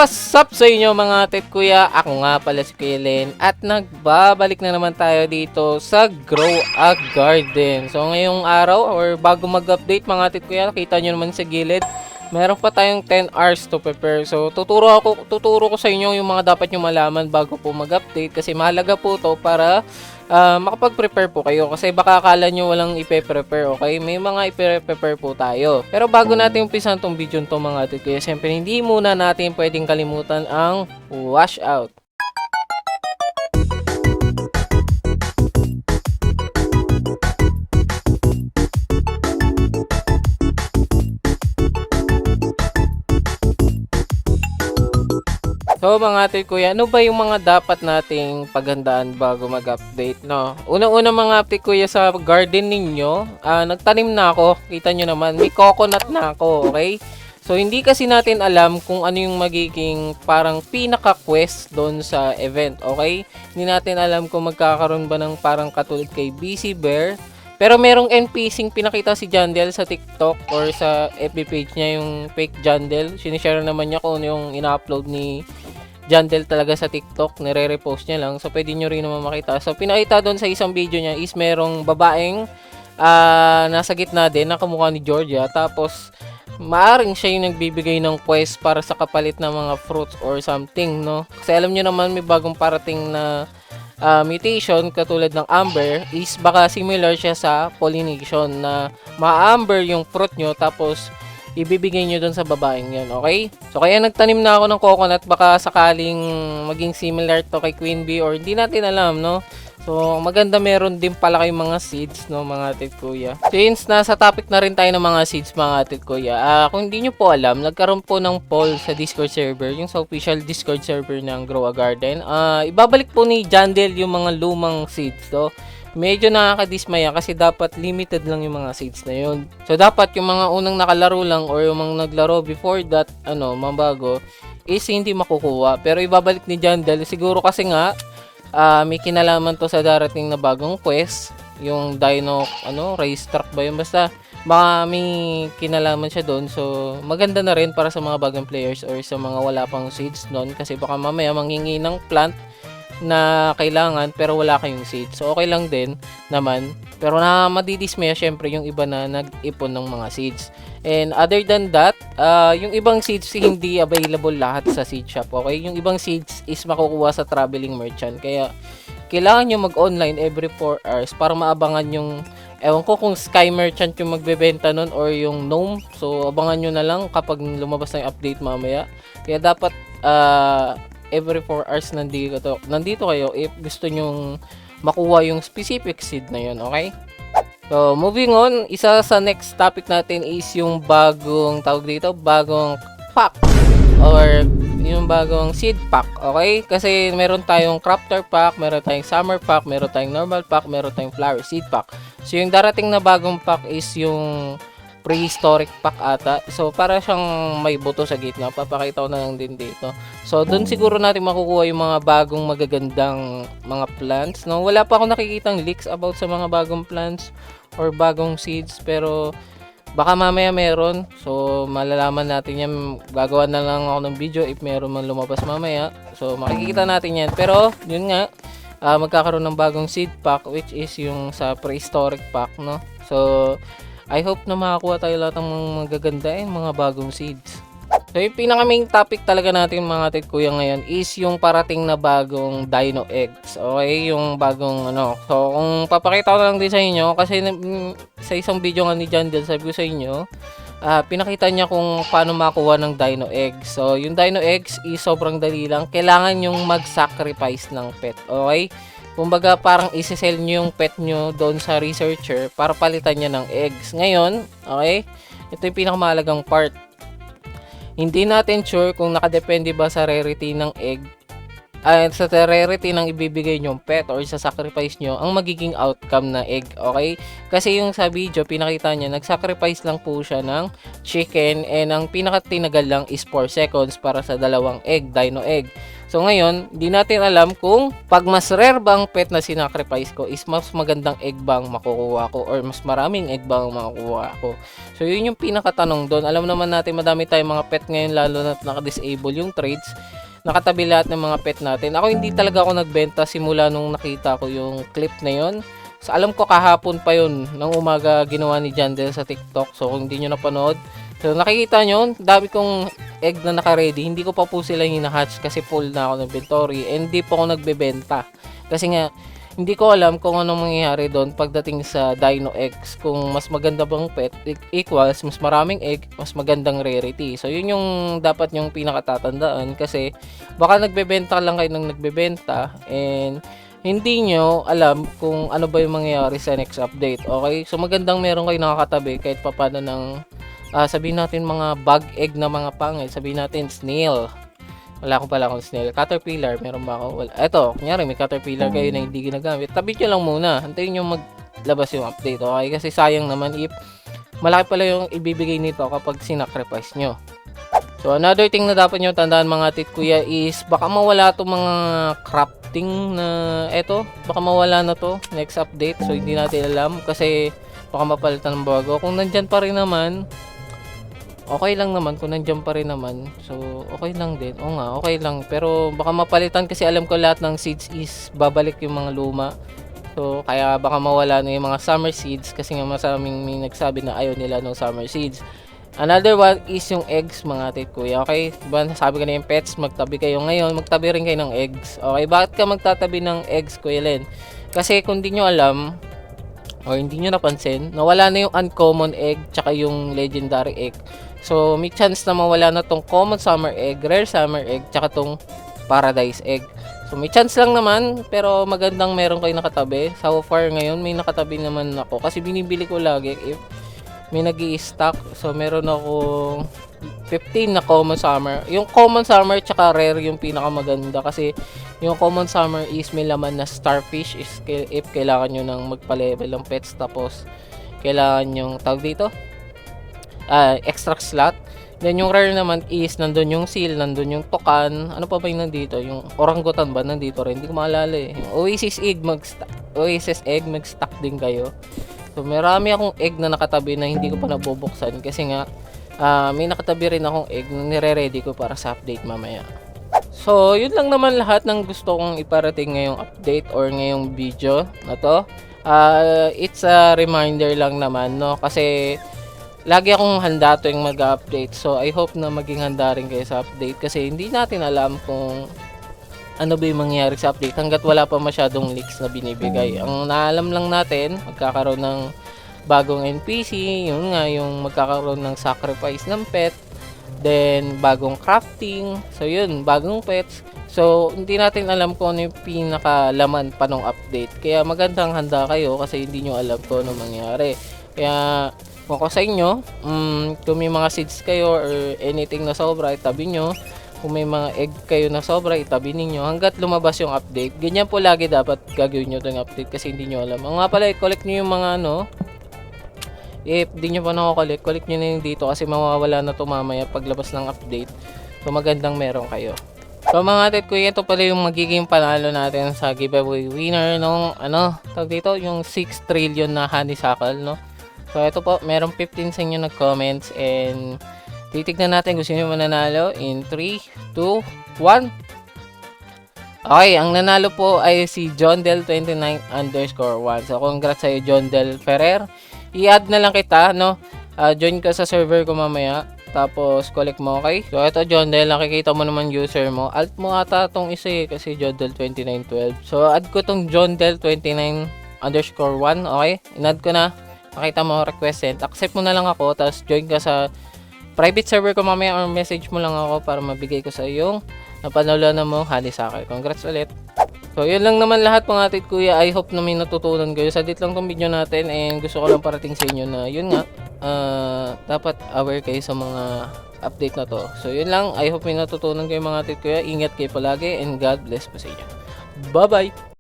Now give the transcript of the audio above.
What's up sa inyo mga tet kuya? Ako nga pala si Kuya Len at nagbabalik na naman tayo dito sa Grow a Garden. So ngayong araw or bago mag-update mga tet kuya, kita nyo naman sa gilid, meron pa tayong 10 hours to prepare. So tuturo ko sa inyo yung mga dapat nyo malaman bago po mag-update kasi mahalaga po to para makapag-prepare po kayo kasi baka akala nyo walang ipe-prepare, okay? May mga ipe-prepare po tayo. Pero bago natin umpisan tong video to mga tit kuya, siyempre hindi muna natin pwedeng kalimutan ang wash out. So mga ate kuya, ano ba yung mga dapat nating paghandaan bago mag-update, no? Unang-una mga ate kuya, sa garden ninyo, nagtanim na ako. Kita nyo naman, may coconut na ako, okay? So hindi kasi natin alam kung ano yung magiging parang pinaka-quest doon sa event, okay? Hindi natin alam kung magkakaroon ba ng parang katulad kay BC Bear. Pero merong NPCing pinakita si Jandel sa TikTok or sa FB page niya, yung fake Jandel. Sinishare naman niya kung yung ina-upload ni Jandel talaga sa TikTok, nire-repost niya lang. So, pwede nyo rin naman makita. So, pinakita doon sa isang video niya is merong babaeng nasa gitna din, na kamukha ni Georgia. Tapos, maaring siya yung nagbibigay ng quest para sa kapalit ng mga fruits or something, no? Kasi alam nyo naman, may bagong parating na mutation katulad ng amber is baka similar siya sa pollination na ma-amber yung fruit nyo tapos ibibigay nyo dun sa babaeng yun, okay? So, kaya nagtanim na ako ng coconut, baka sakaling maging similar to kay Queen Bee or hindi natin alam, no? So, maganda meron din pala kayong mga seeds, no, mga tit kuya. Since nasa topic na rin tayo ng mga seeds, mga tit kuya, kung hindi nyo po alam, nagkaroon po ng poll sa Discord server, yung sa official Discord server ng Grow a Garden. Ibabalik po ni Jandel yung mga lumang seeds, no? Medyo nakakadismaya kasi dapat limited lang yung mga seeds na yun. So, dapat yung mga unang nakalaro lang or yung mga naglaro before that, mabago, is hindi makukuha. Pero ibabalik ni Jandel, siguro kasi nga, may kinalaman to sa darating na bagong quest. Yung Dino, race truck ba yun? Basta, baka may kinalaman siya doon. So, maganda na rin para sa mga bagong players or sa mga wala pang seeds doon. Kasi baka mamaya manghingi ng plant na kailangan pero wala kayong seeds. So okay lang din naman. Pero na madidismaya syempre yung iba na nag-ipon ng mga seeds. And other than that, yung ibang seeds hindi available lahat sa seed shop. Okay? Yung ibang seeds is makukuha sa traveling merchant. Kaya kailangan nyo mag-online every 4 hours para maabangan yung, ewan ko kung Sky Merchant yung magbebenta nun or yung Gnome. So abangan nyo na lang kapag lumabas na yung update mamaya. Kaya dapat every 4 hours nandito kayo if gusto nyong makuha yung specific seed na yun, okay? So, moving on, isa sa next topic natin is yung bagong bagong pack or yung bagong seed pack, okay? Kasi meron tayong crafter pack, meron tayong summer pack, meron tayong normal pack, meron tayong flower seed pack. So, yung darating na bagong pack is yung prehistoric pack ata. So, para siyang may buto sa gitna. Papakita ko na lang din dito. So, dun siguro natin makukuha yung mga bagong magagandang mga plants. No? Wala pa ako nakikitang leaks about sa mga bagong plants or bagong seeds. Pero, baka mamaya meron. So, malalaman natin yan. Gagawa na lang ako ng video if meron man lumabas mamaya. So, makikita natin yan. Pero, yun nga, magkakaroon ng bagong seed pack which is yung sa prehistoric pack, no? So, I hope na makakuha tayo lahat ng mga magaganda mga bagong seeds. So, yung pinaka-main topic talaga natin mga tit kuya ngayon is yung parating na bagong dino eggs. Okay, yung bagong So, kung papakita ko lang din sa inyo, kasi sa isang video nga ni Jandel, sabi ko sa inyo, pinakita niya kung paano makuha ng dino eggs. So, yung dino eggs is sobrang dali lang. Kailangan yung mag-sacrifice ng pet. Okay? Kumbaga parang isi-sell nyo yung pet nyo doon sa researcher para palitan niya ng eggs. Ngayon, okay, ito yung pinakamahalagang part. Hindi natin sure kung nakadepende ba sa rarity ng egg, sa rarity ng ibibigay nyong pet or sa sacrifice nyo ang magiging outcome na egg, okay? Kasi yung sa video, pinakita niya, nag-sacrifice lang po siya ng chicken and ang pinakatinagal lang is 4 seconds para sa dalawang egg, dino egg. So ngayon, hindi natin alam kung pag mas rare bang pet na sinacrifice ko is mas magandang egg bang makukuha ko or mas maraming egg bang makukuha ko. So yun yung pinakatanong doon. Alam naman natin madami tayong mga pet ngayon lalo na naka-disable yung trades. Nakatabi lahat ng mga pet natin. Ako hindi talaga ako nagbenta simula nung nakita ko yung clip na yun. So, alam ko kahapon pa yun ng umaga ginawa ni Jandel sa TikTok. So kung hindi nyo napanood, so nakikita nyo, dami kong egg na naka-ready. Hindi ko pa po sila hinahatch kasi full na ako ng inventory. And hindi po ako nagbebenta. Kasi nga, hindi ko alam kung anong mangyayari doon pagdating sa dino eggs. Kung mas maganda bang pet equals mas maraming egg, mas magandang rarity. So yun yung dapat yung pinakatatandaan kasi baka nagbebenta lang kayo ng nagbebenta and hindi nyo alam kung ano ba yung mangyayari sa next update. Okay? So magandang meron kayo nakakatabi kahit papano ng sabihin natin mga bug egg na mga pangit. Sabihin natin snail. Wala ko pala akong snail. Caterpillar, meron ba ako? Wala. Eto, kunyari may caterpillar kayo na hindi ginagamit. Tabi nyo lang muna. Antayin nyo maglabas yung update. Okay? Kasi sayang naman if malaki pala yung ibibigay nito kapag sinacrifice nyo. So, another thing na dapat nyo tandaan mga tit kuya is baka mawala to mga crafting na eto. Baka mawala na to next update. So, hindi natin alam kasi baka mapalitan ng bago. Kung nandyan pa rin naman, okay lang naman kung nandiyan pa rin naman. So, okay lang din. Oo nga, okay lang. Pero baka mapalitan kasi alam ko lahat ng seeds is babalik yung mga luma. So, kaya baka mawala na yung mga summer seeds kasi nga masaming may nagsabi na ayaw nila ng summer seeds. Another one is yung eggs mga tit kuya. Okay? Diba nasabi ko na yung pets, magtabi kayo ngayon. Magtabi rin kayo ng eggs. Okay? Bakit ka magtatabi ng eggs kuya Len? Kasi kung di nyo alam o hindi nyo napansin, nawala na yung uncommon egg tsaka yung legendary egg. So, may chance na mawala na tong common summer egg, rare summer egg, tsaka tong paradise egg. So, may chance lang naman, pero magandang meron kayo nakatabi. So far ngayon, may nakatabi naman ako. Kasi binibili ko lagi if may nag-i-stock. So, meron ako 15 na common summer. Yung common summer tsaka rare yung pinakamaganda. Kasi yung common summer is may laman na starfish if kailangan nyo nang magpa-level ng pets. Tapos, kailangan yung tawag dito? Extract slot. Then yung rare naman is nandun yung seal, nandun yung tukan. Ano pa ba yung nandito? Yung orangutan ba nandito rin? Hindi ko maalala eh. Yung Oasis egg mag-stack din kayo. So marami akong egg na nakatabi na hindi ko pa nabubuksan kasi nga may nakatabi rin akong egg na nire-ready ko para sa update mamaya. So yun lang naman lahat ng gusto kong iparating ngayong update or ngayong video na to. It's a reminder lang naman no kasi lagi akong handa tuwing mag-update. So, I hope na maging handa rin kayo sa update kasi hindi natin alam kung ano ba yung mangyayari sa update hanggat wala pa masyadong leaks na binibigay. Ang naalam lang natin, magkakaroon ng bagong NPC, yun nga, yung magkakaroon ng sacrifice ng pet, then bagong crafting, so yun, bagong pets. So, hindi natin alam kung ano yung pinakalaman pa ng update. Kaya magandang handa kayo kasi hindi nyo alam kung ano mangyayari. Kaya, kung ako sa inyo, kung may mga seeds kayo or anything na sobra, itabi nyo. Kung may mga egg kayo na sobra, itabi ninyo hanggat lumabas yung update. Ganyan po lagi dapat gagawin nyo itong update kasi hindi nyo alam. Nga pala, i-collect nyo yung mga if di nyo pa nakakollect, collect nyo na yung dito kasi mawawala na ito mamaya paglabas ng update. So magandang meron kayo. So mga tit kuya, ito pala yung magiging panalo natin sa giveaway winner nung tawag dito, yung 6 trillion na honeysuckle, no? So, ito po, merong 15 sa inyo nag-comments and titignan natin kung sino mananalo in 3, 2, 1. Okay, ang nanalo po ay si JohnDel29_1. So, congrats sa'yo, John Del Ferrer. I-add na lang kita, no? Join ka sa server ko mamaya. Tapos, collect mo, okay? So, ito, John Del, nakikita mo naman user mo. Alt mo ata itong isa eh, kasi JohnDel2912. So, add ko itong JohnDel29_1, okay? In-add ko na. Makita mo, request sent. Accept mo na lang ako, tapos join ka sa private server ko mamaya or message mo lang ako para mabigay ko sa yung napanalunan mo honeysuckle. Congrats ulit. So, yun lang naman lahat mga tit kuya. I hope na may natutunan kayo. Sadit lang tong video natin and gusto ko lang parating sa inyo na yun nga, dapat aware kayo sa mga update na to. So, yun lang. I hope may natutunan kayo mga tit kuya. Ingat kayo palagi and God bless po sa inyo. Bye-bye!